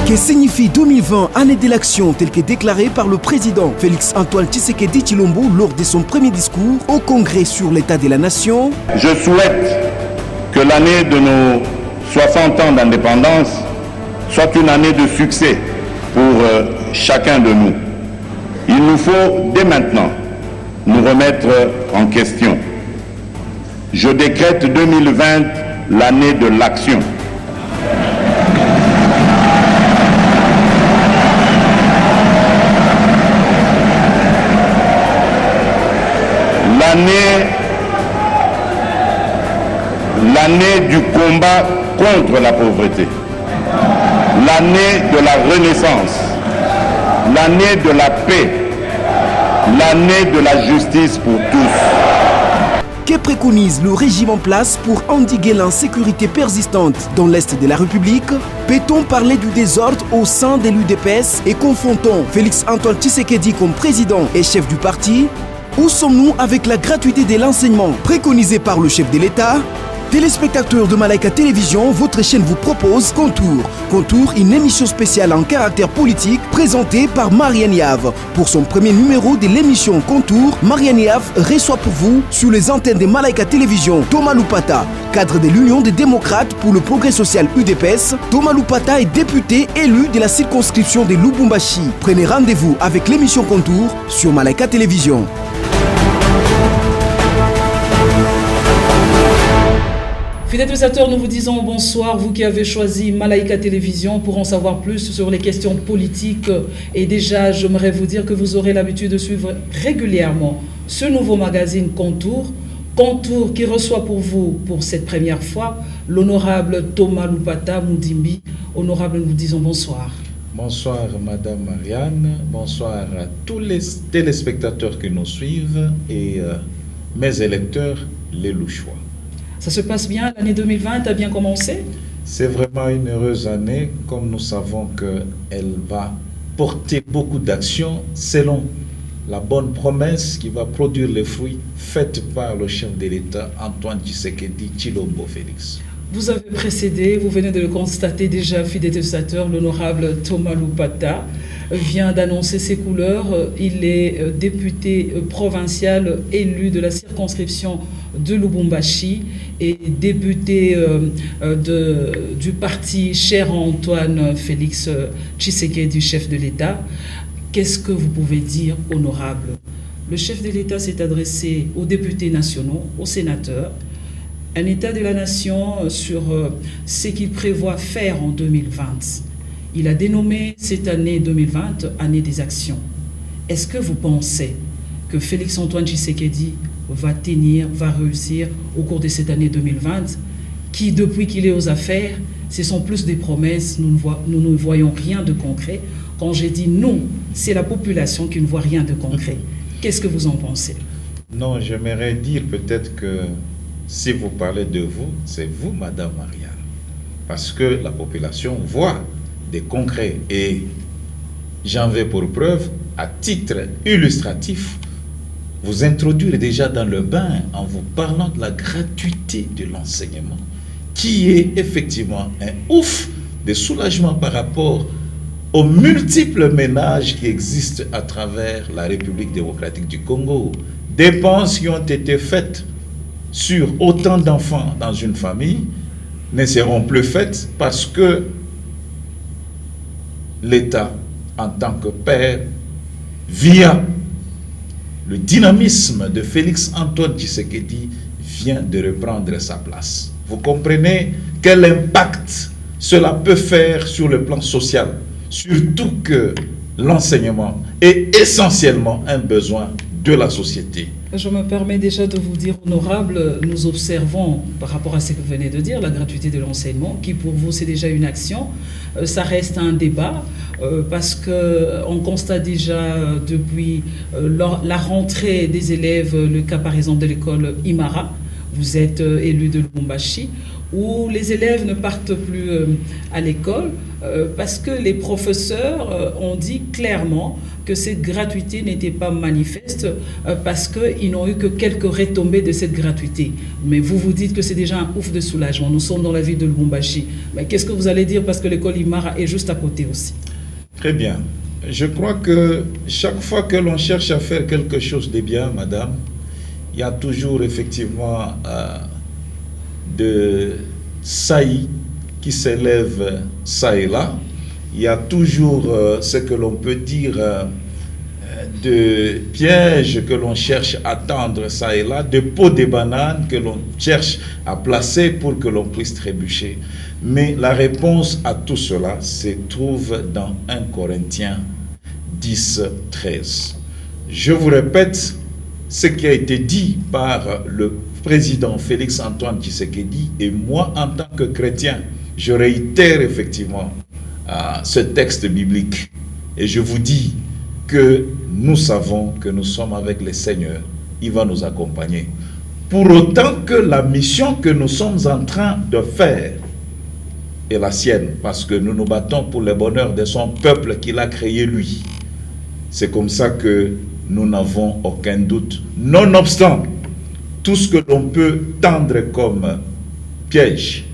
Que signifie 2020, année de l'action, telle que déclarée par le président Félix Antoine Tshisekedi Tshilombo lors de son premier discours au Congrès sur l'état de la nation? Je souhaite que l'année de nos 60 ans d'indépendance soit une année de succès pour chacun de nous. Il nous faut dès maintenant nous remettre en question. Je décrète 2020 l'année de l'action. L'année du combat contre la pauvreté, l'année de la renaissance, l'année de la paix, l'année de la justice pour tous. Que préconise le régime en place pour endiguer l'insécurité persistante dans l'Est de la République? Peut-on parler du désordre au sein de l'UDPS et confrontons Félix Antoine Tshisekedi comme président et chef du parti? Où sommes-nous avec la gratuité de l'enseignement préconisée par le chef de l'État? Téléspectateurs de Malaika Télévision, votre chaîne vous propose Contour. Contour, une émission spéciale en caractère politique présentée par Marianne Yave. Pour son premier numéro de l'émission Contour, Marianne Yave reçoit pour vous, sur les antennes de Malaika Télévision, Thomas Lupata, cadre de l'Union des démocrates pour le progrès social UDPS. Thomas Lupata est député élu de la circonscription de Lubumbashi. Prenez rendez-vous avec l'émission Contour sur Malaika Télévision. Fidèles téléspectateurs, nous vous disons bonsoir, vous qui avez choisi Malaika Télévision pour en savoir plus sur les questions politiques. Et déjà, j'aimerais vous dire que vous aurez l'habitude de suivre régulièrement ce nouveau magazine Contour. Contour qui reçoit pour vous, pour cette première fois, l'honorable Thomas Lupata Mudimbi. Honorable, nous vous disons bonsoir. Bonsoir Madame Marianne, bonsoir à tous les téléspectateurs qui nous suivent et mes électeurs, les Louchois. Ça se passe bien, l'année 2020 a bien commencé? C'est vraiment une heureuse année, comme nous savons qu'elle va porter beaucoup d'actions selon la bonne promesse qui va produire les fruits faits par le chef de l'État Antoine Tshisekedi Tshilombo Félix. Vous avez précédé, vous venez de le constater déjà, fidèles téléspectateurs, l'honorable Thomas Lupata vient d'annoncer ses couleurs. Il est député provincial élu de la circonscription de Lubumbashi et député du parti cher Antoine Félix Tshisekedi, chef de l'État. Qu'est-ce que vous pouvez dire, honorable? Le chef de l'État s'est adressé aux députés nationaux, aux sénateurs, un état de la nation sur ce qu'il prévoit faire en 2020. Il a dénommé cette année 2020 année des actions. Est-ce que vous pensez que Félix Antoine Tshisekedi va réussir au cours de cette année 2020, qui depuis qu'il est aux affaires, ce sont plus des promesses, nous ne voyons rien de concret. Quand j'ai dit non, c'est la population qui ne voit rien de concret. Qu'est-ce que vous en pensez? Non, j'aimerais dire peut-être que si vous parlez de vous, c'est vous, Madame Marianne, parce que la population voit des concrets et j'en vais pour preuve, à titre illustratif, vous introduire déjà dans le bain en vous parlant de la gratuité de l'enseignement, qui est effectivement un ouf de soulagement par rapport aux multiples ménages qui existent à travers la République démocratique du Congo. Dépenses qui ont été faites sur autant d'enfants dans une famille ne seront plus faites parce que l'État, en tant que père, via le dynamisme de Félix Antoine Tshisekedi, vient de reprendre sa place. Vous comprenez quel impact cela peut faire sur le plan social, surtout que l'enseignement est essentiellement un besoin de la société. Je me permets déjà de vous dire, honorable, nous observons, par rapport à ce que vous venez de dire, la gratuité de l'enseignement, qui pour vous c'est déjà une action. Ça reste un débat, parce qu'on constate déjà depuis la rentrée des élèves, le cas par exemple de l'école Imara, vous êtes élu de Lubumbashi, où les élèves ne partent plus à l'école parce que les professeurs ont dit clairement que cette gratuité n'était pas manifeste parce qu'ils n'ont eu que quelques retombées de cette gratuité. Mais vous vous dites que c'est déjà un ouf de soulagement. Nous sommes dans la ville de Lubumbashi. Mais qu'est-ce que vous allez dire parce que l'école Imara est juste à côté aussi? Très bien. Je crois que chaque fois que l'on cherche à faire quelque chose de bien, madame, il y a toujours effectivement de saillies qui s'élèvent ça et là. Il y a toujours ce que l'on peut dire de pièges que l'on cherche à tendre ça et là, de pots de bananes que l'on cherche à placer pour que l'on puisse trébucher. Mais la réponse à tout cela se trouve dans 1 Corinthiens 10, 13. Je vous répète ce qui a été dit par le président Félix Antoine Tshisekedi et moi en tant que chrétien, je réitère effectivement ce texte biblique et je vous dis que nous savons que nous sommes avec le Seigneur, il va nous accompagner. Pour autant que la mission que nous sommes en train de faire est la sienne, parce que nous nous battons pour le bonheur de son peuple qu'il a créé lui. C'est comme ça que nous n'avons aucun doute. Nonobstant tout ce que l'on peut tendre comme piège,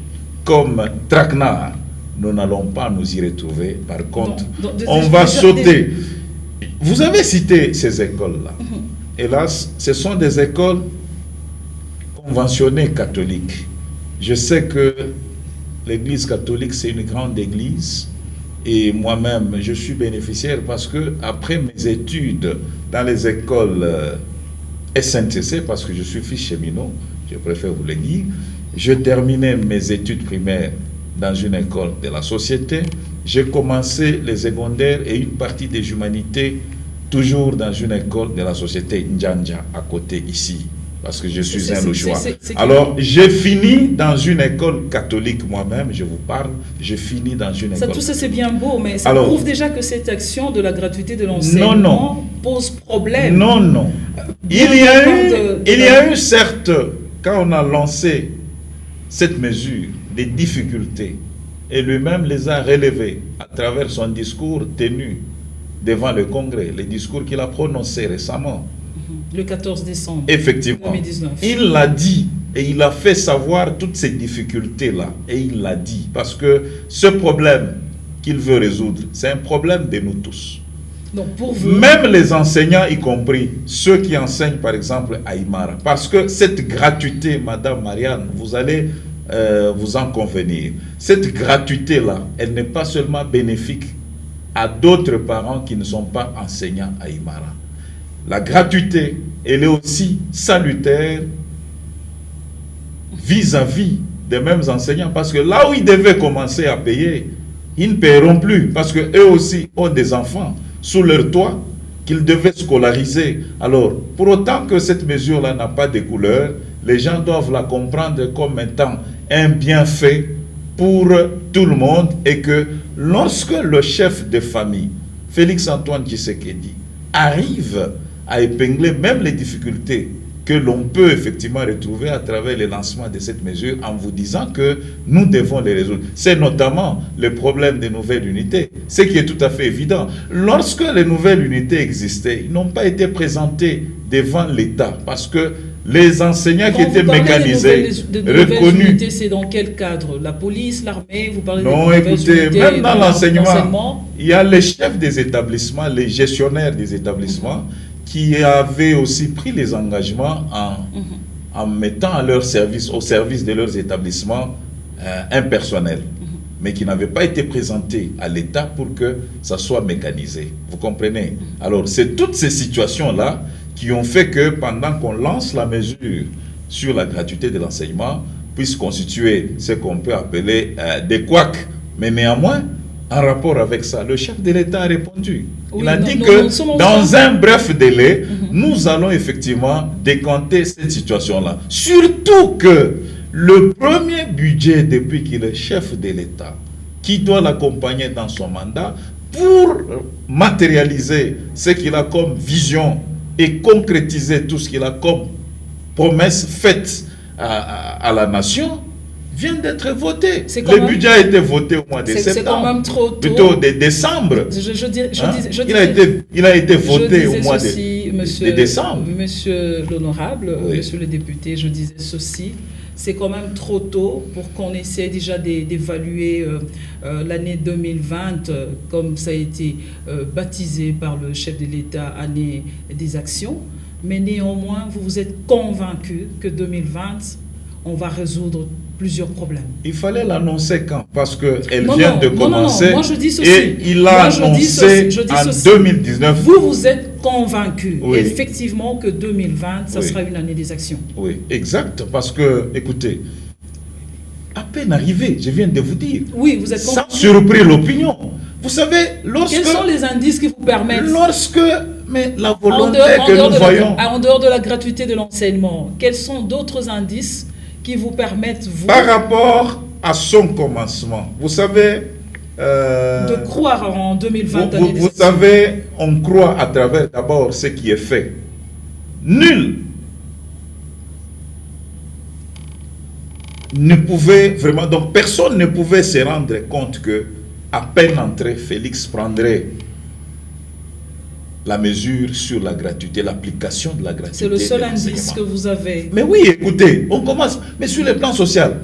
comme traquenard, nous n'allons pas nous y retrouver. Par contre, on va sauter. Vous avez cité ces écoles-là. Hélas, ce sont des écoles conventionnées catholiques. Je sais que l'Église catholique, c'est une grande église. Et moi-même, je suis bénéficiaire parce que après mes études dans les écoles SNTC, parce que je suis fils cheminot, je préfère vous le dire, je terminais mes études primaires dans une école de la société. J'ai commencé les secondaires et une partie des humanités toujours dans une école de la société Njanja à côté ici, parce que je suis un Louchois. Alors, j'ai fini dans une école catholique moi-même, je vous parle, j'ai fini dans une école. Tout ça c'est bien beau, mais ça prouve déjà que cette action de la gratuité de l'enseignement pose problème. Non, non. Il y a eu, certes, quand on a lancé cette mesure, des difficultés, et lui-même les a relevées à travers son discours tenu devant le Congrès, le discours qu'il a prononcé récemment. Le 14 décembre effectivement, 2019. Il l'a dit et il a fait savoir toutes ces difficultés-là. Et il l'a dit parce que ce problème qu'il veut résoudre, c'est un problème de nous tous. Donc pour vous... Même les enseignants, y compris ceux qui enseignent par exemple à Imara. Parce que cette gratuité, Madame Marianne, vous allez vous en convenir. Cette gratuité-là, elle n'est pas seulement bénéfique à d'autres parents qui ne sont pas enseignants à Imara. La gratuité, elle est aussi salutaire vis-à-vis des mêmes enseignants. Parce que là où ils devaient commencer à payer, ils ne paieront plus. Parce qu'eux aussi ont des enfants sous leur toit qu'ils devaient scolariser. Alors, pour autant que cette mesure-là n'a pas de couleur, les gens doivent la comprendre comme étant un bienfait pour tout le monde. Et que lorsque le chef de famille, Félix Antoine Tshisekedi, arrive à épingler même les difficultés que l'on peut effectivement retrouver à travers le lancement de cette mesure en vous disant que nous devons les résoudre. C'est notamment le problème des nouvelles unités, ce qui est tout à fait évident. Lorsque les nouvelles unités existaient, ils n'ont pas été présentés devant l'État parce que les enseignants qui étaient mécanisés, reconnus... C'est dans quel cadre? La police, l'armée, vous parlez non, de écoutez, même dans l'enseignement, il y a les chefs des établissements, les gestionnaires des établissements qui avaient aussi pris les engagements en mettant à leur service, au service de leurs établissements, un personnel, mais qui n'avait pas été présenté à l'État pour que ça soit mécanisé. Vous comprenez? Alors, c'est toutes ces situations-là qui ont fait que pendant qu'on lance la mesure sur la gratuité de l'enseignement, puisse constituer ce qu'on peut appeler des couacs. Mais néanmoins, en rapport avec ça, le chef de l'État a répondu. Il a dit que dans un bref délai, nous allons effectivement décanter cette situation-là. Surtout que le premier budget depuis qu'il est chef de l'État, qui doit l'accompagner dans son mandat, pour matérialiser ce qu'il a comme vision et concrétiser tout ce qu'il a comme promesse faite à la nation, vient d'être voté. Le budget a été voté au mois de septembre. C'est quand même trop tôt. Plutôt de décembre. Il a été voté au mois de décembre. Monsieur l'honorable, oui. monsieur le député, je disais ceci. C'est quand même trop tôt pour qu'on essaie déjà d'évaluer l'année 2020, comme ça a été baptisé par le chef de l'État, année des actions. Mais néanmoins, vous vous êtes convaincu que 2020, on va résoudre plusieurs problèmes. Il fallait l'annoncer quand? Parce qu'elle vient de commencer. Non. Moi, je dis ceci. Et il a annoncé en 2019. Vous êtes convaincu, oui. effectivement, que 2020, ça oui. sera une année des actions. Oui, exact. Parce que, écoutez, à peine arrivé, je viens de vous dire. Oui, vous êtes ça a surpris l'opinion. Vous savez, lorsque... Quels sont les indices qui vous permettent... Mais la volonté que nous voyons... En dehors de la gratuité de l'enseignement, quels sont d'autres indices qui vous permettent, vous... Par rapport à son commencement, vous savez... de croire en 2020. Vous savez, on croit à travers d'abord ce qui est fait. Nul ne pouvait vraiment... Donc personne ne pouvait se rendre compte que à peine entré, Félix prendrait la mesure sur la gratuité, l'application de la gratuité. C'est le seul indice que vous avez. Mais oui, écoutez, on commence. Mais sur le plan social,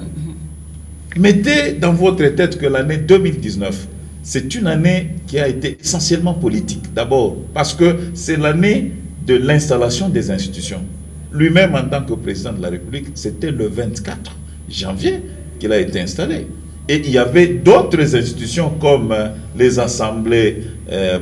mettez dans votre tête que l'année 2019, c'est une année qui a été essentiellement politique. D'abord, parce que c'est l'année de l'installation des institutions. Lui-même, en tant que président de la République, c'était le 24 janvier qu'il a été installé. Et il y avait d'autres institutions comme les assemblées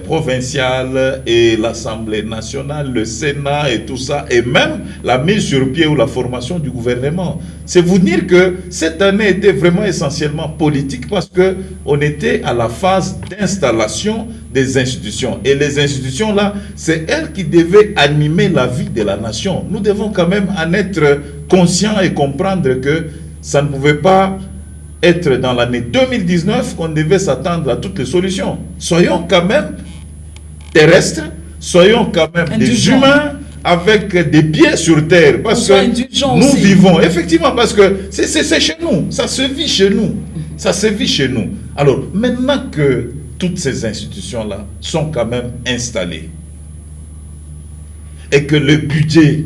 provinciales et l'Assemblée nationale, le Sénat et tout ça, et même la mise sur pied ou la formation du gouvernement. C'est vous dire que cette année était vraiment essentiellement politique parce qu'on était à la phase d'installation des institutions. Et les institutions là, c'est elles qui devaient animer la vie de la nation. Nous devons quand même en être conscients et comprendre que ça ne pouvait pas être dans l'année 2019 qu'on devait s'attendre à toutes les solutions. Soyons quand même terrestres, soyons quand même des humains avec des pieds sur terre, parce que nous vivons, effectivement, parce que c'est chez nous, ça se vit chez nous, ça se vit chez nous. Alors, maintenant que toutes ces institutions-là sont quand même installées, et que le budget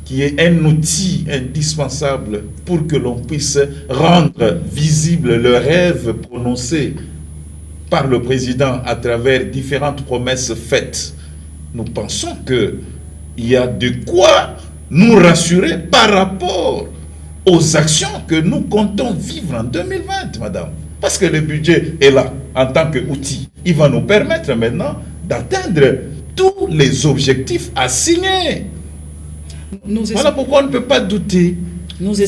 qui est un outil indispensable pour que l'on puisse rendre visible le rêve prononcé par le président à travers différentes promesses faites. Nous pensons qu'il y a de quoi nous rassurer par rapport aux actions que nous comptons vivre en 2020, madame. Parce que le budget est là en tant qu'outil. Il va nous permettre maintenant d'atteindre tous les objectifs assignés. Voilà pourquoi on ne peut pas douter.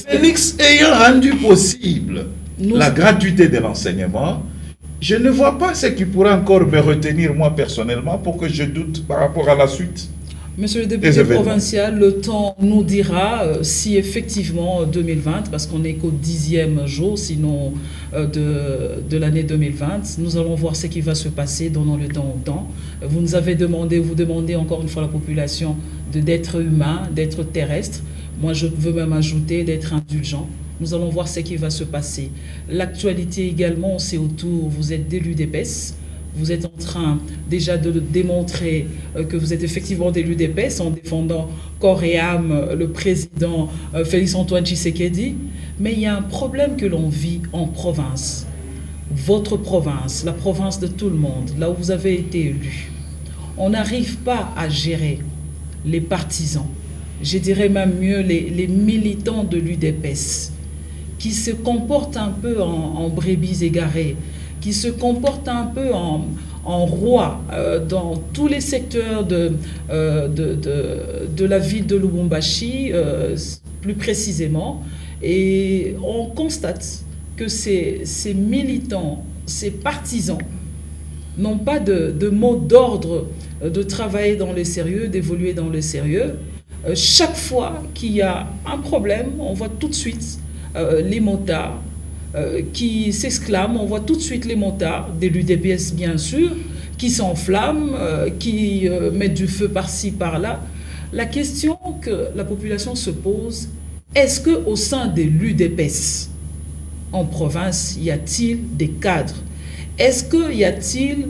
Félix ayant rendu possible la gratuité de l'enseignement, je ne vois pas ce qui pourrait encore me retenir moi personnellement pour que je doute par rapport à la suite. Monsieur le député provincial, le temps nous dira si effectivement 2020, parce qu'on n'est qu'au 10e jour, sinon de l'année 2020, nous allons voir ce qui va se passer, donnons le temps au temps. Vous nous avez demandé, vous demandez encore une fois à la population d'être humain, d'être terrestre. Moi, je veux même ajouter d'être indulgent. Nous allons voir ce qui va se passer. L'actualité également, c'est autour, vous êtes d'élu d'EPES. Vous êtes en train déjà de démontrer que vous êtes effectivement d'élu d'EPES en défendant corps et âme le président Félix Antoine Tshisekedi. Mais il y a un problème que l'on vit en province. Votre province, la province de tout le monde, là où vous avez été élu. On n'arrive pas à gérer les partisans, je dirais même mieux les militants de l'UDPS, qui se comportent un peu en brebis égarées, qui se comportent un peu en roi dans tous les secteurs de la ville de Lubumbashi, plus précisément. Et on constate que ces militants, ces partisans, n'ont pas de mot d'ordre de travailler dans le sérieux, d'évoluer dans le sérieux. Chaque fois qu'il y a un problème, on voit tout de suite les motards qui s'exclament, on voit tout de suite les motards, des l'UDPS bien sûr, qui s'enflamment, qui mettent du feu par-ci, par-là. La question que la population se pose, est-ce qu'au sein de l'UDPS, en province, y a-t-il des cadres? Est-ce qu'il y a-t-il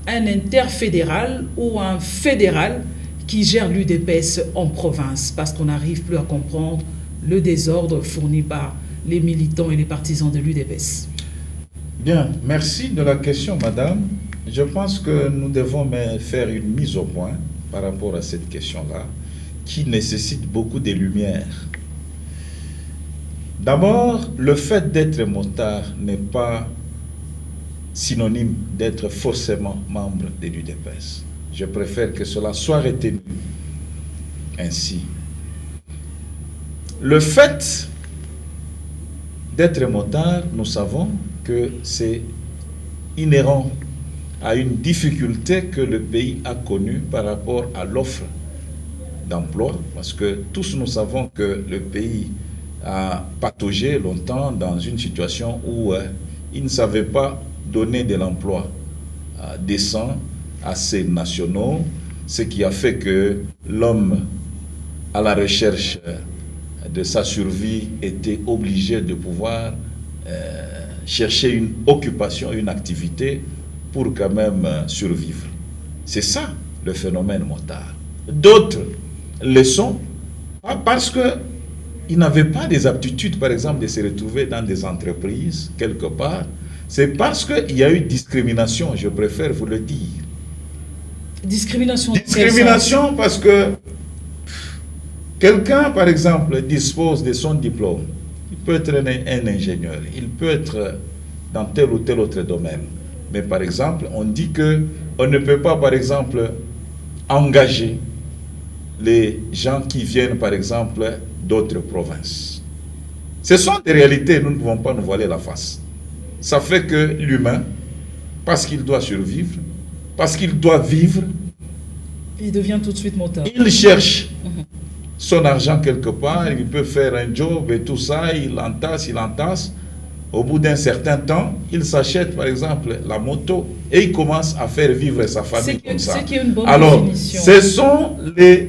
un interfédéral ou un fédéral qui gère l'UDPS en province? Parce qu'on n'arrive plus à comprendre le désordre fourni par les militants et les partisans de l'UDPS. Bien, merci de la question, madame. Je pense que nous devons faire une mise au point par rapport à cette question-là, qui nécessite beaucoup de lumière. D'abord, le fait d'être motard n'est pas synonyme d'être forcément membre de l'UDPS. Je préfère que cela soit retenu ainsi. Le fait d'être motard, nous savons que c'est inhérent à une difficulté que le pays a connue par rapport à l'offre d'emploi, parce que tous nous savons que le pays a pataugé longtemps dans une situation où il ne savait pas donner de l'emploi décent à ses nationaux, ce qui a fait que l'homme à la recherche de sa survie était obligé de pouvoir chercher une occupation, une activité pour quand même survivre. C'est ça le phénomène motard. D'autres le sont parce qu'ils n'avaient pas des aptitudes, par exemple, de se retrouver dans des entreprises quelque part. C'est parce qu'il y a eu discrimination, je préfère vous le dire. Discrimination. Discrimination parce que quelqu'un, par exemple, dispose de son diplôme. Il peut être un ingénieur, il peut être dans tel ou tel autre domaine. Mais par exemple, on dit qu'on ne peut pas, par exemple, engager les gens qui viennent, par exemple, d'autres provinces. Ce sont des réalités, nous ne pouvons pas nous voiler la face. Ça fait que l'humain, parce qu'il doit survivre, parce qu'il doit vivre, il devient tout de suite motard. Il cherche son argent quelque part, il peut faire un job et tout ça, il entasse. Au bout d'un certain temps, il s'achète par exemple la moto et il commence à faire vivre sa famille comme ça. C'est une bonne Alors, définition. ce sont les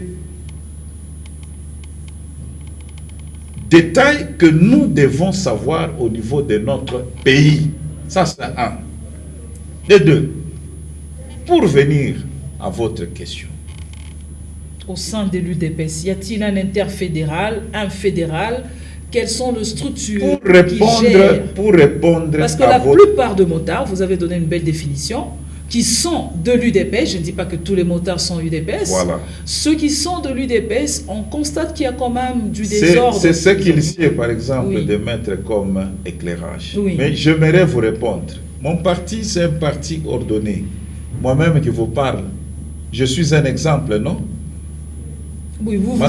détails que nous devons savoir au niveau de notre pays. Ça, c'est un. Et deux, pour venir à votre question. Au sein de l'UDPS, y a-t-il un interfédéral, un fédéral? Quelles sont les structures qui gèrent? Pour répondre Parce que la plupart de motards, vous avez donné une belle définition, qui sont de l'UDPS, je ne dis pas que tous les motards sont UDPS, voilà. Ceux qui sont de l'UDPS, on constate qu'il y a quand même du désordre. C'est ce qu'il sied, par exemple, oui, de mettre comme éclairage. Oui. Mais j'aimerais vous répondre. Mon parti, c'est un parti ordonné. Moi-même qui vous parle, je suis un exemple, non? Oui, vous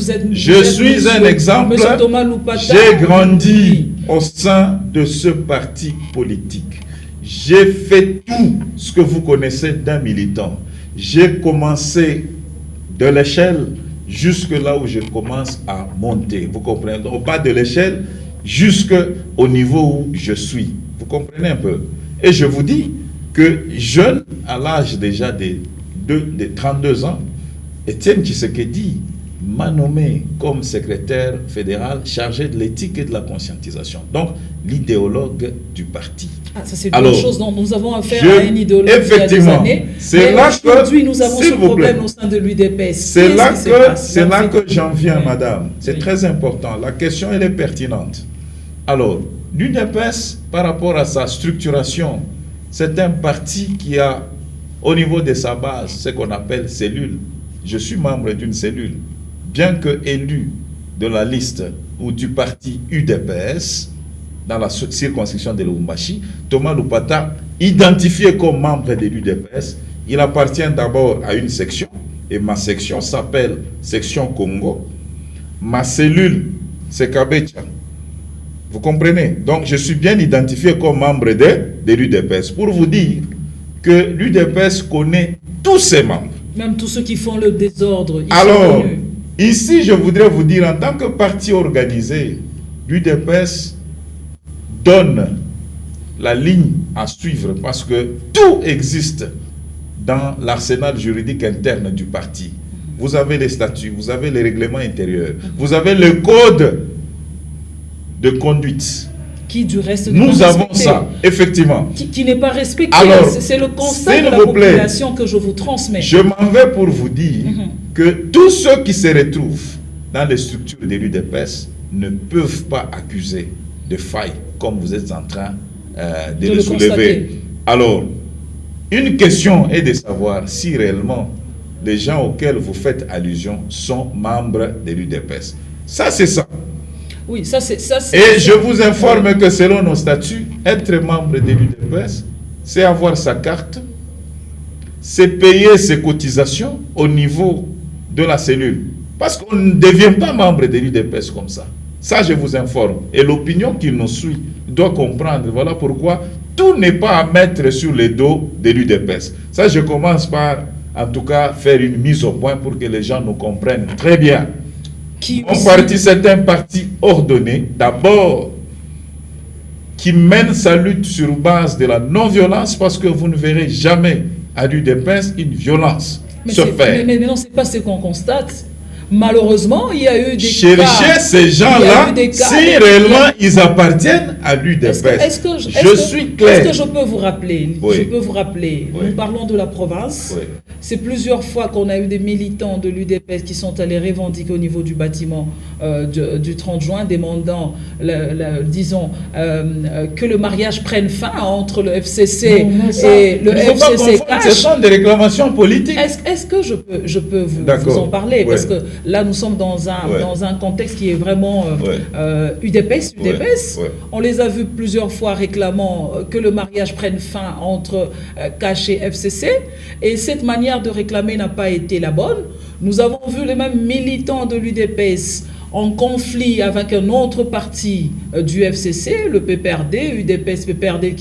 êtes je suis un exemple. Monsieur Thomas Loupata. J'ai grandi au sein de ce parti politique. J'ai fait tout ce que vous connaissez d'un militant. J'ai commencé de l'échelle jusque là où je commence à monter. Vous comprenez? Au bas de l'échelle jusqu'au niveau où je suis. Vous comprenez un peu? Et je vous dis que jeune, à l'âge déjà de 32 ans, Étienne Tshisekedi m'a nommé comme secrétaire fédéral chargé de l'éthique et de la conscientisation. Donc, l'idéologue du parti. Ah, ça c'est une chose dont nous avons affaire à un idéologue effectivement, il y a des années. C'est là que aujourd'hui nous avons ce problème au sein de l'UDPS. C'est là que j'en viens, madame. C'est très important. La question, elle est pertinente. Alors, l'UDPS, par rapport à sa structuration, c'est un parti qui a, au niveau de sa base, ce qu'on appelle cellule. Je suis membre d'une cellule. Bien que élu de la liste ou du parti UDPS, dans la circonscription de Lubumbashi, Thomas Loupata, identifié comme membre de l'UDPS, il appartient d'abord à une section, et ma section s'appelle Section Congo. Ma cellule, c'est Kabecha. Vous comprenez? Donc, je suis bien identifié comme membre de l'UDPS. Pour vous dire que l'UDPS connaît tous ses membres. Même tous ceux qui font le désordre. Alors, ici, je voudrais vous dire, en tant que parti organisé, l'UDPS donne la ligne à suivre parce que tout existe dans l'arsenal juridique interne du parti. Vous avez les statuts, vous avez les règlements intérieurs, vous avez le code de conduite qui du reste n'est Nous pas avons respecté. ça, effectivement. Qui n'est pas respecté. Alors, C'est le constat s'il de la vous plaît, population que je vous transmets. Je m'en vais pour vous dire que tous ceux qui se retrouvent dans les structures de l'UDPS ne peuvent pas accuser de failles comme vous êtes en train de le soulever. Constater. Alors, une question est de savoir si réellement les gens auxquels vous faites allusion sont membres de l'UDPS. Ça, c'est ça. Oui, ça c'est... Et je vous informe que selon nos statuts, être membre de l'UDPS, c'est avoir sa carte, c'est payer ses cotisations au niveau de la cellule. Parce qu'on ne devient pas membre de l'UDPS comme ça. Ça, je vous informe. Et l'opinion qui nous suit doit comprendre. Voilà pourquoi tout n'est pas à mettre sur le dos de l'UDPS. Ça, je commence par, en tout cas, faire une mise au point pour que les gens nous comprennent très bien. Mon parti, c'est un parti ordonné, d'abord, qui mène sa lutte sur base de la non-violence, parce que vous ne verrez jamais à l'UDPS une violence se faire. Mais non, c'est pas ce qu'on constate. Malheureusement, il y a eu des Cherchez ces gens-là, si réellement ils appartiennent à l'UDPS. Je suis clair. Est-ce que je peux vous rappeler, oui. Je peux vous rappeler, oui. Nous parlons de la province. Oui. C'est plusieurs fois qu'on a eu des militants de l'UDPS qui sont allés revendiquer au niveau du bâtiment du 30 juin, demandant, disons, que le mariage prenne fin entre le FCC et le FCC. Ce sont des réclamations politiques. Est-ce que je peux vous en parler? Oui. Parce que là, nous sommes dans un contexte qui est vraiment UDPS. Oui. On les a vus plusieurs fois réclamant que le mariage prenne fin entre CACH et FCC. Et cette manière de réclamer n'a pas été la bonne. Nous avons vu les mêmes militants de l'UDPS en conflit avec un autre parti du FCC, le PPRD, UDPS, PPRD,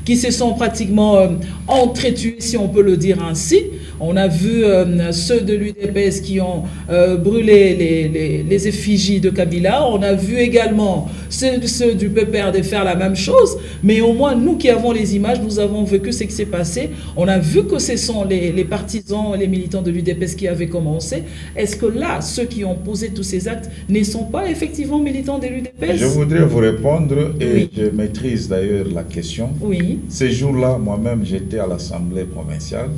qui se sont pratiquement entretués, si on peut le dire ainsi. On a vu ceux de l'UDPS qui ont brûlé les effigies de Kabila. On a vu également ceux du PPRD faire la même chose. Mais au moins, nous qui avons les images, nous avons vécu ce qui s'est passé. On a vu que ce sont les partisans, les militants de l'UDPS qui avaient commencé. Est-ce que là, ceux qui ont posé tous ces actes ne sont pas effectivement militants de l'UDPS? Je voudrais vous répondre, et je maîtrise d'ailleurs la question. Oui. Ces jours-là, moi-même, j'étais à l'Assemblée provinciale.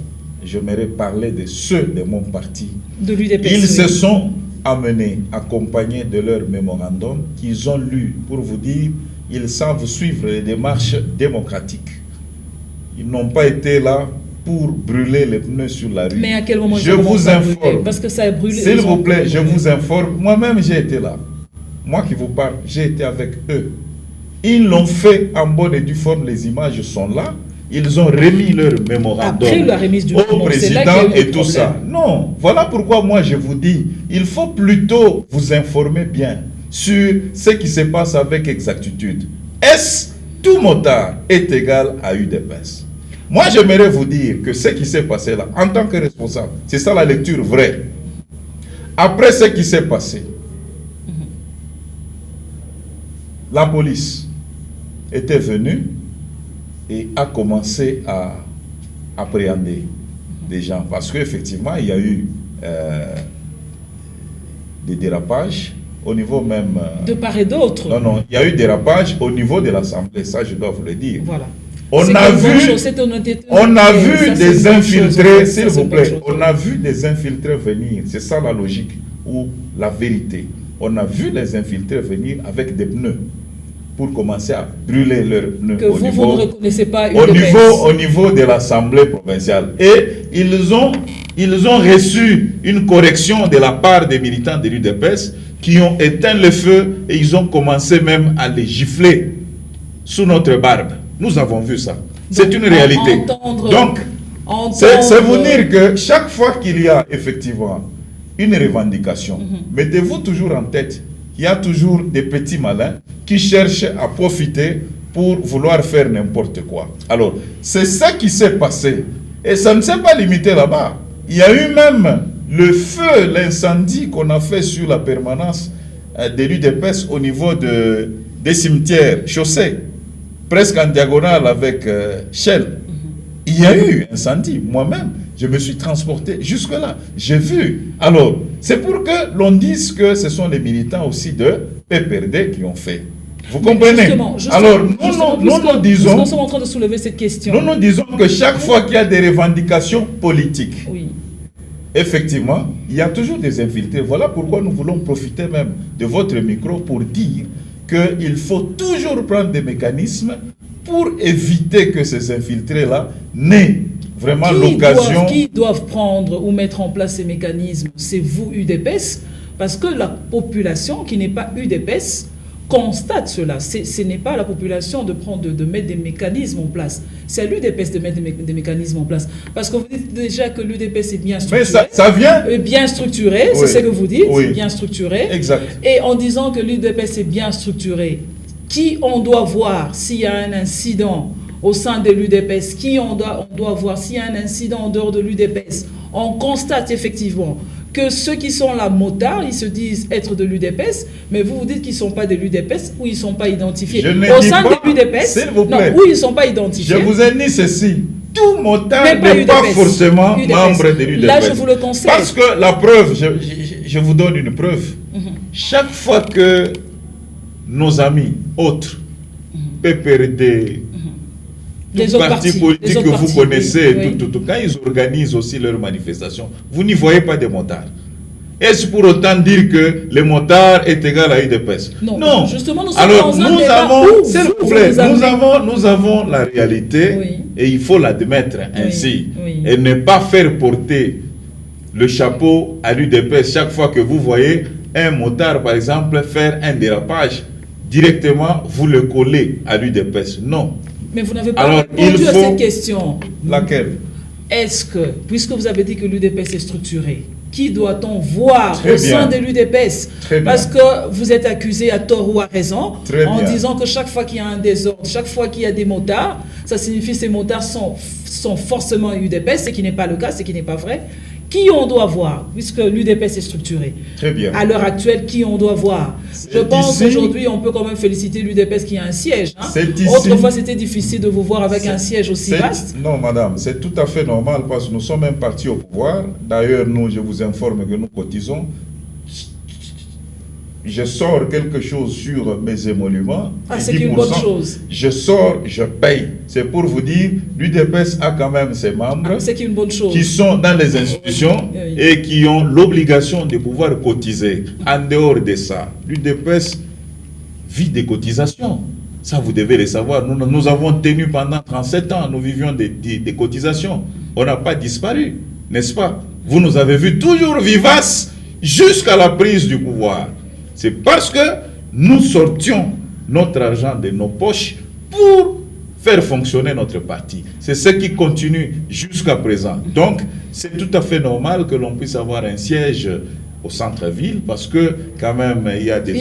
J'aimerais parler de ceux de mon parti. De l'UDPS. Ils se sont amenés, accompagnés de leur mémorandum qu'ils ont lu. Pour vous dire, ils savent suivre les démarches démocratiques. Ils n'ont pas été là pour brûler les pneus sur la rue. Mais à quel moment je vous informe? Parce que ça a brûlé. S'il vous plaît, je vous informe. Moi-même, j'ai été là. Moi qui vous parle, j'ai été avec eux. Ils l'ont fait en bonne et due forme. Les images sont là. Ils ont remis leur mémorandum après la remise du au président et tout ça. Non, voilà pourquoi moi je vous dis, il faut plutôt vous informer bien sur ce qui se passe avec exactitude. Est-ce tout motard est égal à UDPS? Moi j'aimerais vous dire que ce qui s'est passé là, en tant que responsable, c'est ça la lecture vraie. Après ce qui s'est passé, la police était venue et a commencé à appréhender des gens. Parce qu'effectivement, il y a eu des dérapages au niveau même... de part et d'autre. Non, il y a eu des dérapages au niveau de l'Assemblée, ça je dois vous le dire. Voilà. On a vu des infiltrés, s'il vous plaît, on a vu des infiltrés venir, c'est ça la logique, ou la vérité. On a vu les infiltrés venir avec des pneus pour commencer à brûler leurs pneus que vous ne reconnaissez pas au niveau de l'Assemblée provinciale. Et ils ont reçu une correction de la part des militants de l'UDPS qui ont éteint le feu et ils ont commencé même à les gifler sous notre barbe. Nous avons vu ça. C'est une réalité. Donc, c'est vous dire que chaque fois qu'il y a effectivement une revendication, mettez-vous toujours en tête qu'il y a toujours des petits malins qui cherchent à profiter pour vouloir faire n'importe quoi. Alors, c'est ça qui s'est passé. Et ça ne s'est pas limité là-bas. Il y a eu même le feu, l'incendie qu'on a fait sur la permanence de l'UDPS au niveau des cimetières chaussés, presque en diagonale avec Shell. Il y a eu incendie. Moi-même, je me suis transporté jusque-là. J'ai vu. Alors, c'est pour que l'on dise que ce sont les militants aussi de PPRD qui ont fait. Vous comprenez? Alors, nous disons... Nous sommes en train de soulever cette question. Nous disons que chaque fois qu'il y a des revendications politiques, oui, effectivement, il y a toujours des infiltrés. Voilà pourquoi nous voulons profiter même de votre micro pour dire qu'il faut toujours prendre des mécanismes pour éviter que ces infiltrés-là n'aient vraiment l'occasion... Qui doivent prendre ou mettre en place ces mécanismes? C'est vous, UDPS, parce que la population qui n'est pas UDPS constate cela. Ce n'est pas à la population de mettre des mécanismes en place. C'est à l'UDPS de mettre des mécanismes en place. Parce que vous dites déjà que l'UDPS est bien structuré. Mais ça vient... Bien structuré, oui, c'est ce que vous dites, oui, bien structuré. Exact. Et en disant que l'UDPS est bien structuré, qui on doit voir s'il y a un incident au sein de l'UDPS, qui on doit voir s'il y a un incident en dehors de l'UDPS. On constate effectivement que ceux qui sont là motards, ils se disent être de l'UDPS, mais vous vous dites qu'ils ne sont pas de l'UDPS ou ils ne sont pas identifiés. Au sein de l'UDPS, où ils ne sont pas identifiés. Je vous ai dit ceci. Tout motard n'est pas forcément membre de l'UDPS. Là, je vous le conseille. Parce que la preuve, je vous donne une preuve. Chaque fois que nos amis autres, PPRD, les partis politiques que vous connaissez, oui, quand ils organisent aussi leurs manifestations, vous n'y voyez pas de motards. Est-ce pour autant dire que les motards est égal à UDPS? Non. Justement, nous sommes alors, dans un débat où s'il vous plaît, nous avons la réalité, oui, et il faut l'admettre ainsi. Oui. Et ne pas faire porter le chapeau à l'UDPS chaque fois que vous voyez un motard, par exemple, faire un dérapage, directement, vous le collez à l'UDPS. Non. Mais vous n'avez pas répondu à cette question. Laquelle? Est-ce que, puisque vous avez dit que l'UDPS est structuré, qui doit-on voir au sein de l'UDPS? Parce que vous êtes accusé à tort ou à raison en disant que chaque fois qu'il y a un désordre, chaque fois qu'il y a des motards, ça signifie que ces motards sont forcément UDPS, ce qui n'est pas le cas, ce qui n'est pas vrai. Qui on doit voir, puisque l'UDPS est structuré? Très bien. À l'heure actuelle, qui on doit voir? Je pense qu'aujourd'hui, on peut quand même féliciter l'UDPS qui a un siège. Hein? Autrefois, c'était difficile de vous voir avec un siège aussi vaste. Non, madame, c'est tout à fait normal parce que nous sommes un parti au pouvoir. D'ailleurs, nous, je vous informe que nous cotisons. Je sors quelque chose sur mes émoluments. Ah, c'est une bonne chose. Je sors, je paye. C'est pour vous dire, l'UDPS a quand même ses membres une bonne chose, qui sont dans les institutions et qui ont l'obligation de pouvoir cotiser. En dehors de ça, l'UDPS vit des cotisations. Ça, vous devez le savoir. Nous avons tenu pendant 37 ans, nous vivions des cotisations. On n'a pas disparu, n'est-ce pas? Vous nous avez vus toujours vivaces jusqu'à la prise du pouvoir. C'est parce que nous sortions notre argent de nos poches pour faire fonctionner notre parti. C'est ce qui continue jusqu'à présent. Donc, c'est tout à fait normal que l'on puisse avoir un siège au centre-ville parce que quand même, il y a des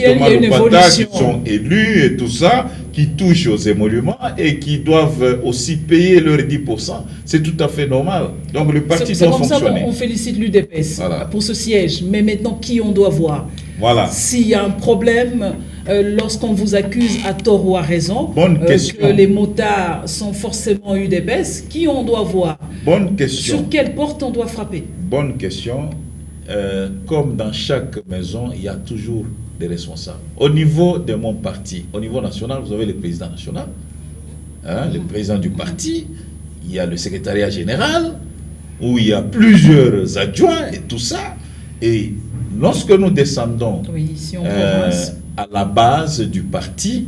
Thomas qui sont élus et tout ça, qui touchent aux émoluments et qui doivent aussi payer leurs 10%. C'est tout à fait normal. Donc, le parti doit fonctionner. C'est comme ça qu'on félicite l'UDPS pour ce siège. Mais maintenant, qui on doit voir? Voilà. S'il y a un problème, lorsqu'on vous accuse à tort ou à raison, que les motards sont forcément UDPS, qui on doit voir? Bonne question. Sur quelle porte on doit frapper? Bonne question. Comme dans chaque maison, il y a toujours des responsables. Au niveau de mon parti, au niveau national, vous avez le président national, le président du parti, il y a le secrétariat général, où il y a plusieurs adjoints et tout ça. Et lorsque nous descendons à la base du parti,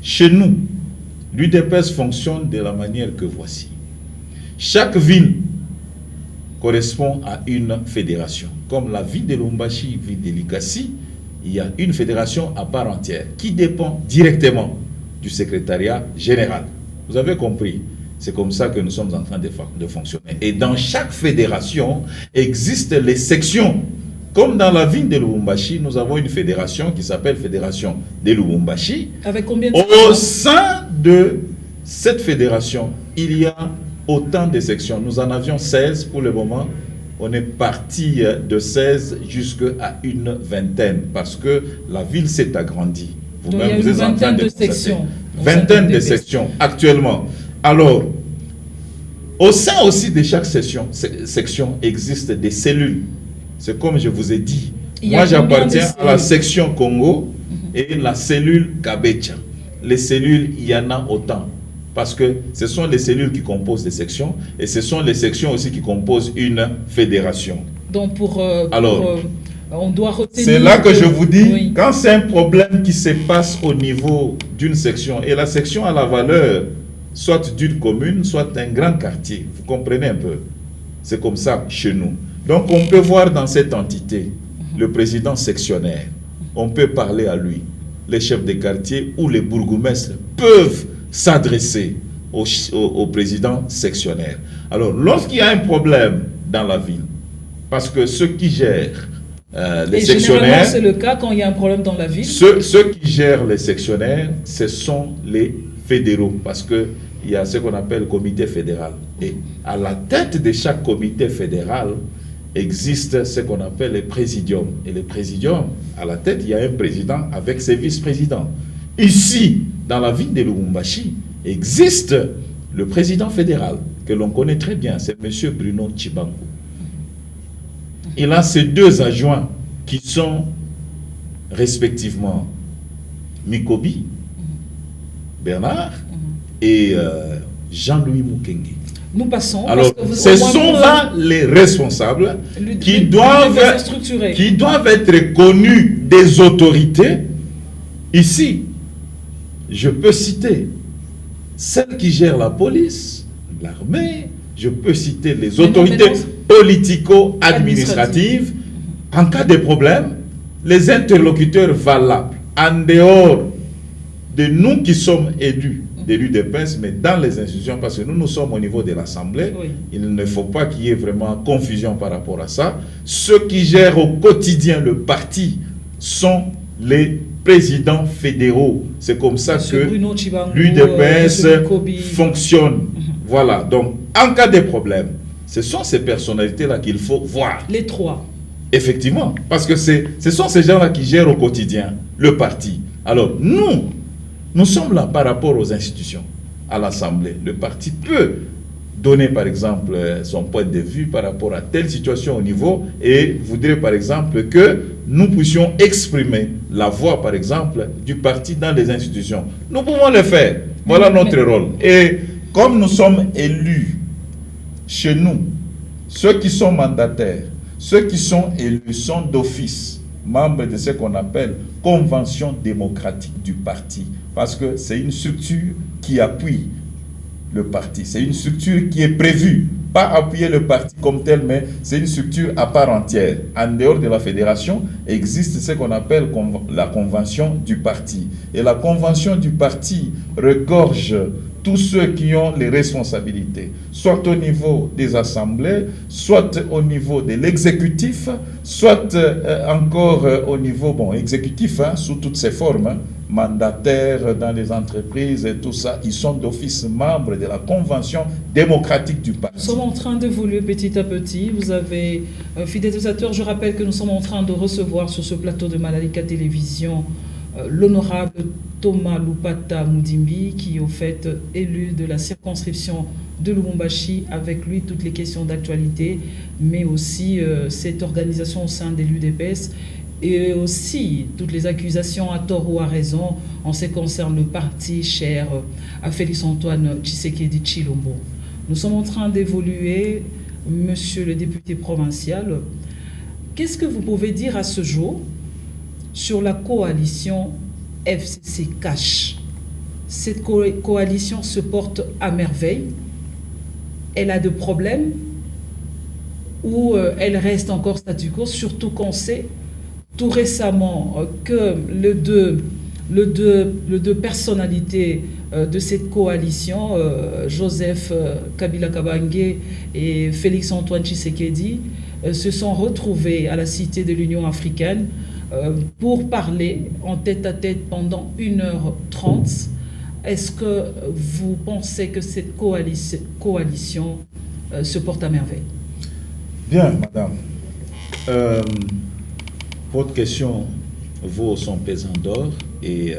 chez nous, l'UDPS fonctionne de la manière que voici. Chaque ville correspond à une fédération. Comme la ville de Lubumbashi, ville de Likasi, il y a une fédération à part entière qui dépend directement du secrétariat général. Vous avez compris? C'est comme ça que nous sommes en train de fonctionner. Et dans chaque fédération existent les sections. Comme dans la ville de Lubumbashi, nous avons une fédération qui s'appelle Fédération de Lubumbashi. Avec combien de Au sein de cette fédération, il y a autant de sections. Nous en avions 16 pour le moment. On est parti de 16 jusqu'à une vingtaine parce que la ville s'est agrandie. Vous-même, vous êtes en train de sections. Vingtaine de sections actuellement. Alors, au sein aussi de chaque section existent des cellules. C'est comme je vous ai dit. Moi, j'appartiens à la section Congo et la cellule Kabecha. Les cellules, il y en a autant. Parce que ce sont les cellules qui composent des sections et ce sont les sections aussi qui composent une fédération. Donc on doit retenir... C'est là que je vous dis, quand c'est un problème qui se passe au niveau d'une section, et la section a la valeur soit d'une commune, soit d'un grand quartier, vous comprenez un peu? C'est comme ça chez nous. Donc on peut voir dans cette entité le président sectionnaire, on peut parler à lui. Les chefs de quartier ou les bourgmestres peuvent s'adresser au président sectionnaire. Alors, lorsqu'il y a un problème dans la ville, parce que ceux qui gèrent les sectionnaires... c'est le cas quand il y a un problème dans la ville. Ceux qui gèrent les sectionnaires, ce sont les fédéraux, parce qu'il y a ce qu'on appelle le comité fédéral. Et à la tête de chaque comité fédéral, existe ce qu'on appelle les présidiums. Et les présidiums, à la tête, il y a un président avec ses vice-présidents. Ici, dans la ville de Lubumbashi, existe le président fédéral, que l'on connaît très bien, c'est M. Bruno Tchibangu. Il a ses deux adjoints qui sont respectivement Mikobi, Bernard et Jean-Louis Mukenge. Nous passons. Alors, ce sont là les responsables qui doivent être connus des autorités. Ici, je peux citer celles qui gèrent la police, l'armée, je peux citer les autorités politico-administratives. En cas de problème, les interlocuteurs valables, en dehors de nous qui sommes élus de l'UDPS, mais dans les institutions, parce que nous sommes au niveau de l'Assemblée, il ne faut pas qu'il y ait vraiment confusion par rapport à ça. Ceux qui gèrent au quotidien le parti sont les présidents fédéraux. C'est comme ça que l'UDPS fonctionne. Voilà, donc en cas de problème, ce sont ces personnalités-là qu'il faut voir. Les trois. Effectivement, parce que ce sont ces gens-là qui gèrent au quotidien le parti. Alors nous sommes là par rapport aux institutions, à l'Assemblée. Le parti peut donner par exemple son point de vue par rapport à telle situation au niveau et voudrait par exemple que nous puissions exprimer la voix par exemple du parti dans les institutions. Nous pouvons le faire. Voilà notre rôle. Et comme nous sommes élus chez nous, ceux qui sont mandataires, ceux qui sont élus sont d'office membres de ce qu'on appelle convention démocratique du parti, parce que c'est une structure qui appuie le parti, c'est une structure qui est prévue, pas appuyer le parti comme tel, mais c'est une structure à part entière. En dehors de la fédération, existe ce qu'on appelle la convention du parti. Et la convention du parti regorge tous ceux qui ont les responsabilités, soit au niveau des assemblées, soit au niveau de l'exécutif, soit encore au niveau exécutif, sous toutes ses formes, mandataires dans les entreprises et tout ça, ils sont d'office membres de la convention démocratique du parti. Nous sommes en train d'évoluer petit à petit. Vous avez, fidèles utilisateurs, je rappelle que nous sommes en train de recevoir sur ce plateau de Malalika Télévision l'honorable Thomas Lupata Mudimbi, qui est au fait élu de la circonscription de Lubumbashi, avec lui toutes les questions d'actualité, mais aussi cette organisation au sein de l'UDPS, et aussi toutes les accusations à tort ou à raison en ce qui concerne le parti cher à Félix-Antoine Tshisekedi Tshilombo. Nous sommes en train d'évoluer, monsieur le député provincial. Qu'est-ce que vous pouvez dire à ce jour sur la coalition FCC Cash? Cette coalition se porte à merveille. Elle a des problèmes ou elle reste encore statu quo, surtout qu'on sait tout récemment que les deux personnalités de cette coalition, Joseph Kabila Kabange et Félix-Antoine Tshisekedi, se sont retrouvés à la Cité de l'Union africaine pour parler en tête-à-tête pendant 1h30. Est-ce que vous pensez que cette coalition se porte à merveille? Bien, madame. Votre question vaut son pesant d'or et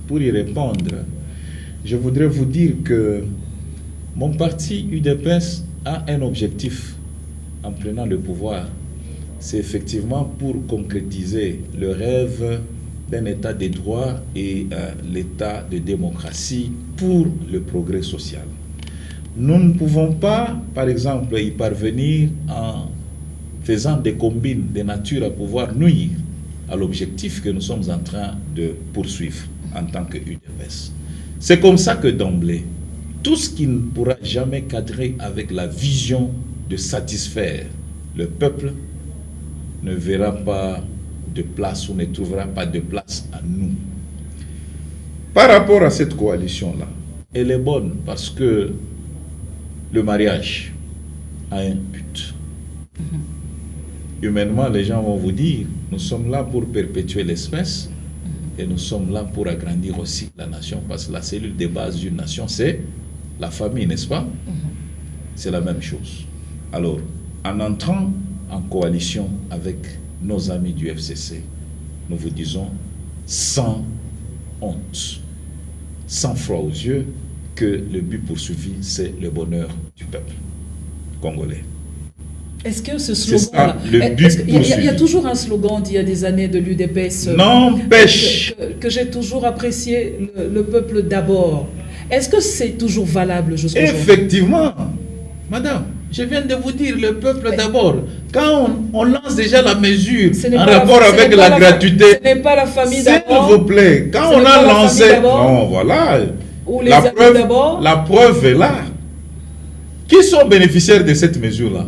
pour y répondre, je voudrais vous dire que mon parti UDPS a un objectif en prenant le pouvoir. C'est effectivement pour concrétiser le rêve d'un état de droit et l'état de démocratie pour le progrès social. Nous ne pouvons pas, par exemple, y parvenir en faisant des combines de nature à pouvoir nuire à l'objectif que nous sommes en train de poursuivre en tant que UDPS. C'est comme ça que d'emblée, tout ce qui ne pourra jamais cadrer avec la vision de satisfaire le peuple ne verra pas de place ou ne trouvera pas de place à nous. Par rapport à cette coalition-là, elle est bonne parce que le mariage a un but. Humainement, les gens vont vous dire, nous sommes là pour perpétuer l'espèce et nous sommes là pour agrandir aussi la nation, parce que la cellule de base d'une nation, c'est la famille, n'est-ce pas? C'est la même chose. Alors, en entrant en coalition avec nos amis du FCC, nous vous disons sans honte, sans froid aux yeux, que le but poursuivi, c'est le bonheur du peuple congolais. Est-ce que ce slogan, il y a toujours un slogan d'il y a des années de l'UDPS n'empêche que j'ai toujours apprécié, le peuple d'abord. Est-ce que c'est toujours valable jusqu'à aujourd'hui? Effectivement, madame, je viens de vous dire le peuple d'abord. Quand on lance déjà la mesure en rapport avec la gratuité, ce n'est pas la famille d'abord. S'il vous plaît, quand on a lancé, non, voilà, la preuve est là. Qui sont bénéficiaires de cette mesure-là?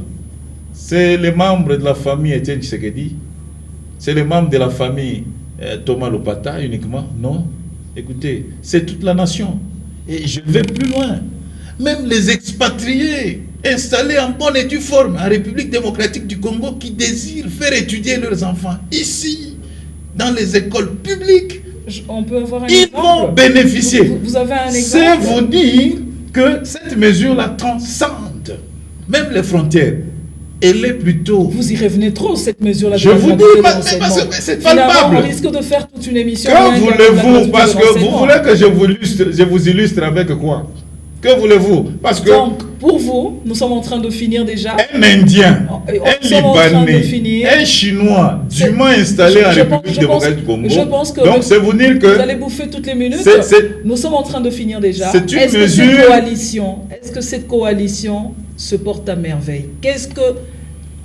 C'est les membres de la famille Etienne Tshisekedi? C'est les membres de la famille Thomas Lopata uniquement? Non. Écoutez, c'est toute la nation. Et je vais plus loin. Même les expatriés installés en bonne et due forme en République démocratique du Congo qui désirent faire étudier leurs enfants ici, dans les écoles publiques, on peut avoir un ils exemple. vont bénéficier. Vous avez un exemple? C'est vous dire que cette mesure-là transcende même les frontières. Elle est plutôt... Vous y revenez trop, cette mesure-là. Je vous dis, c'est palpable. On risque de faire toute une émission. Que voulez-vous? Parce que vous voulez que je vous illustre avec quoi? Que voulez-vous? Parce que... Donc, pour vous, nous sommes en train de finir déjà... Un Indien, un Libanais, un Chinois, dûment installé en République démocratique du Congo. Je pense que donc, c'est vous dire que... Vous allez bouffer toutes les minutes. Nous sommes en train de finir déjà. C'est une mesure... Est-ce que cette coalition se porte à merveille? Qu'est-ce que,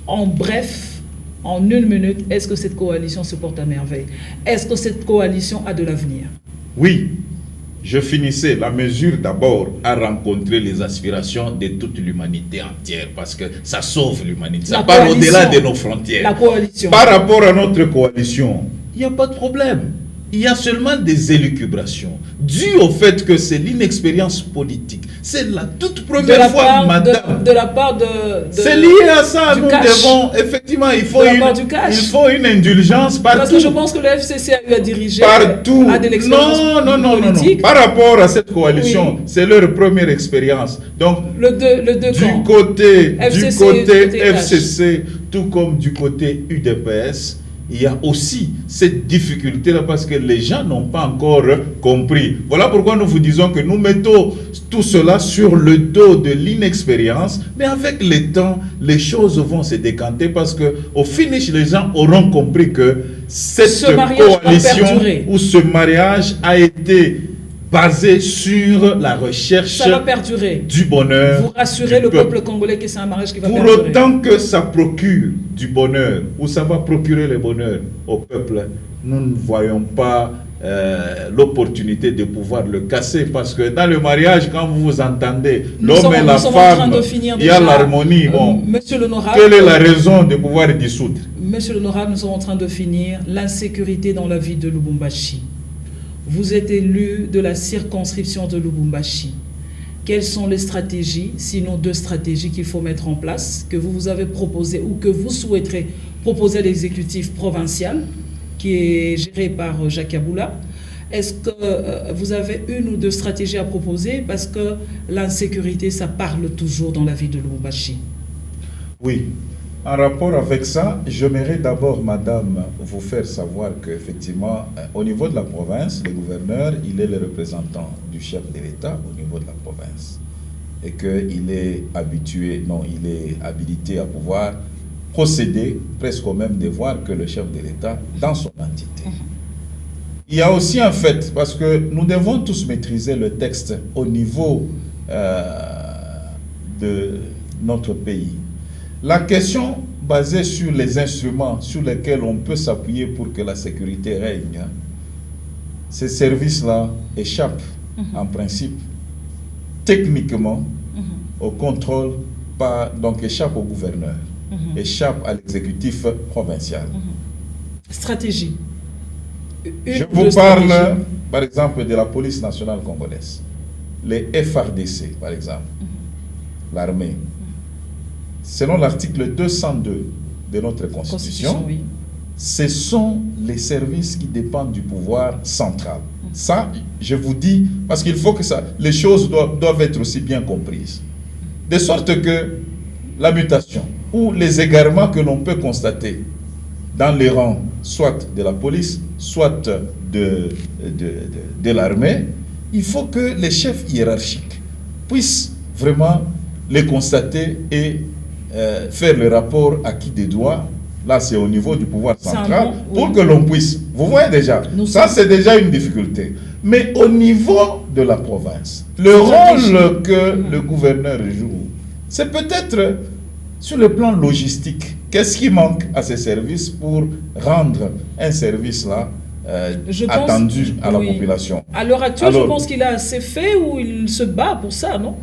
en bref, en une minute, est-ce que cette coalition se porte à merveille? Est-ce que cette coalition a de l'avenir? Oui. Je finissais, la mesure d'abord a rencontré les aspirations de toute l'humanité entière parce que ça sauve l'humanité, ça part au-delà de nos frontières. La coalition. Par rapport à notre coalition, il n'y a pas de problème. Il y a seulement des élucubrations dues au fait que c'est l'inexpérience politique. C'est la toute première fois, madame. De la part de c'est lié à ça. Nous devons, effectivement, il faut une indulgence partout. Parce que je pense que le FCC a eu à diriger partout. À de l'expérience politique. Par rapport à cette coalition, c'est leur première expérience. Donc, du côté FCC, tout comme du côté UDPS, il y a aussi cette difficulté-là parce que les gens n'ont pas encore compris. Voilà pourquoi nous vous disons que nous mettons tout cela sur le dos de l'inexpérience, mais avec le temps, les choses vont se décanter parce qu'au finish, les gens auront compris que cette coalition ou ce mariage a été basé sur la recherche du bonheur. Vous rassurez le peuple congolais que c'est un mariage qui va perdurer. Pour autant que ça procure du bonheur, ou ça va procurer le bonheur au peuple, nous ne voyons pas l'opportunité de pouvoir le casser. Parce que dans le mariage, quand vous vous entendez, l'homme et la femme, il y a l'harmonie. Bon, quelle est la raison de pouvoir dissoudre? Monsieur l'honorable, nous sommes en train de finir. L'insécurité dans la ville de Lubumbashi. Vous êtes élu de la circonscription de Lubumbashi. Quelles sont les stratégies, sinon 2 stratégies qu'il faut mettre en place, que vous avez proposées ou que vous souhaiterez proposer à l'exécutif provincial, qui est géré par Jacques Aboula? Est-ce que vous avez 1 ou 2 stratégies à proposer? Parce que l'insécurité, ça parle toujours dans la ville de Lubumbashi. Oui. En rapport avec ça, j'aimerais d'abord, madame, vous faire savoir qu'effectivement, au niveau de la province, le gouverneur, il est le représentant du chef de l'État au niveau de la province. Et qu'il est habitué, non, il est habilité à pouvoir procéder presque au même devoir que le chef de l'État dans son entité. il y a aussi un fait, parce que nous devons tous maîtriser le texte au niveau de notre pays. La question basée sur les instruments sur lesquels on peut s'appuyer pour que la sécurité règne, hein, ces services-là échappent en principe techniquement au contrôle, donc échappent au gouverneur, échappent à l'exécutif provincial. Stratégie. Je vous parle, par exemple, de la police nationale congolaise, les FARDC, par exemple, l'armée. Selon l'article 202 de notre Constitution, oui. Ce sont les services qui dépendent du pouvoir central. Ça, je vous dis, parce qu'il faut que les choses doivent être aussi bien comprises. De sorte que la mutation ou les égarements que l'on peut constater dans les rangs, soit de la police, soit de l'armée, il faut que les chefs hiérarchiques puissent vraiment les constater et faire le rapport à qui des droits. Là, c'est au niveau du pouvoir central, pour que l'on puisse. Vous voyez déjà, ça c'est déjà une difficulté. Mais au niveau de la province, le rôle que le gouverneur joue, c'est peut-être sur le plan logistique. Qu'est-ce qui manque à ces services pour rendre un service là attendu à la population? À l'heure actuelle, je pense qu'il a assez fait ou il se bat pour ça, non?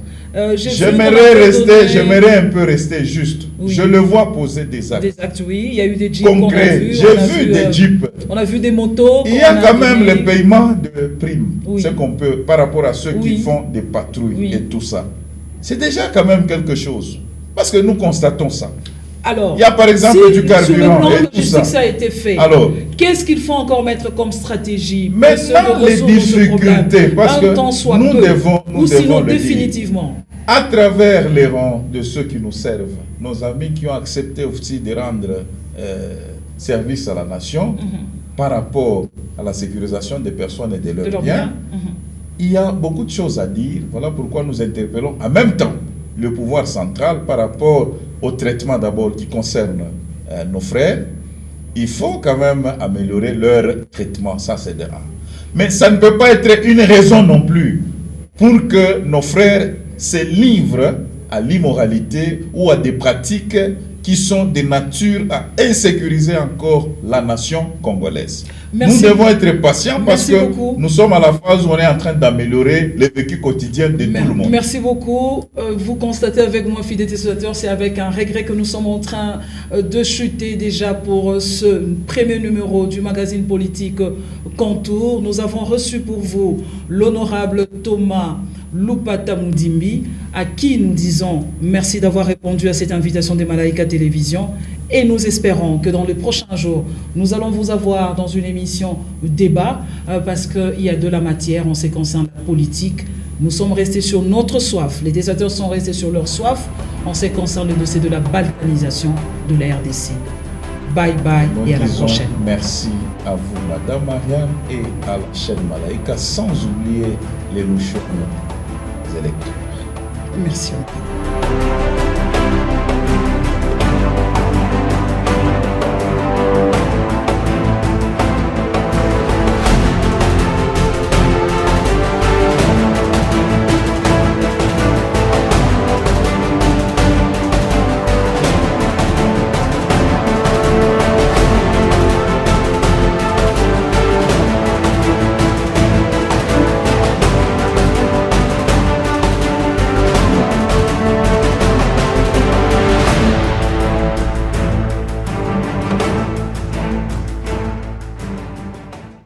J'aimerais un peu rester juste. Oui. Je le vois poser des actes. Des actes, oui. Il y a eu des jeeps concrets. J'ai vu des jeeps. On a vu des motos. Il y a quand même le paiement de primes. Oui. Ce qu'on peut, par rapport à ceux qui font des patrouilles et tout ça. C'est déjà quand même quelque chose. Parce que nous constatons ça. Alors, il y a par exemple du carburant sur le plan et tout ça. Ça a été fait. Alors, qu'est-ce qu'il faut encore mettre comme stratégie? Maintenant, les difficultés, parce que nous devons le définitivement. Dire. À travers les rangs de ceux qui nous servent, nos amis qui ont accepté aussi de rendre service à la nation par rapport à la sécurisation des personnes et de leurs biens, il y a beaucoup de choses à dire. Voilà pourquoi nous interpellons en même temps le pouvoir central par rapport au traitement d'abord qui concerne nos frères. Il faut quand même améliorer leur traitement, ça c'est de rare. Mais ça ne peut pas être une raison non plus pour que nos frères se livrent à l'immoralité ou à des pratiques qui sont de nature à insécuriser encore la nation congolaise. Nous devons être patients parce que nous sommes à la phase où on est en train d'améliorer le vécu quotidien de tout le monde. Merci beaucoup. Vous constatez avec moi, fidèles téléspectateurs, c'est avec un regret que nous sommes en train de chuter déjà pour ce premier numéro du magazine politique Contour. Nous avons reçu pour vous l'honorable Thomas Lupata Mudimbi, à qui nous disons merci d'avoir répondu à cette invitation des Malaika Télévision, et nous espérons que dans les prochains jours, nous allons vous avoir dans une émission débat, parce qu'il y a de la matière en ce qui concerne la politique. Nous sommes restés sur notre soif, les décideurs sont restés sur leur soif en ce qui concerne le dossier de la balkanisation de la RDC. Bye bye et à la prochaine. Merci à vous, Madame Marianne, et à la chaîne Malaika, sans oublier les louchures électeurs. Merci beaucoup.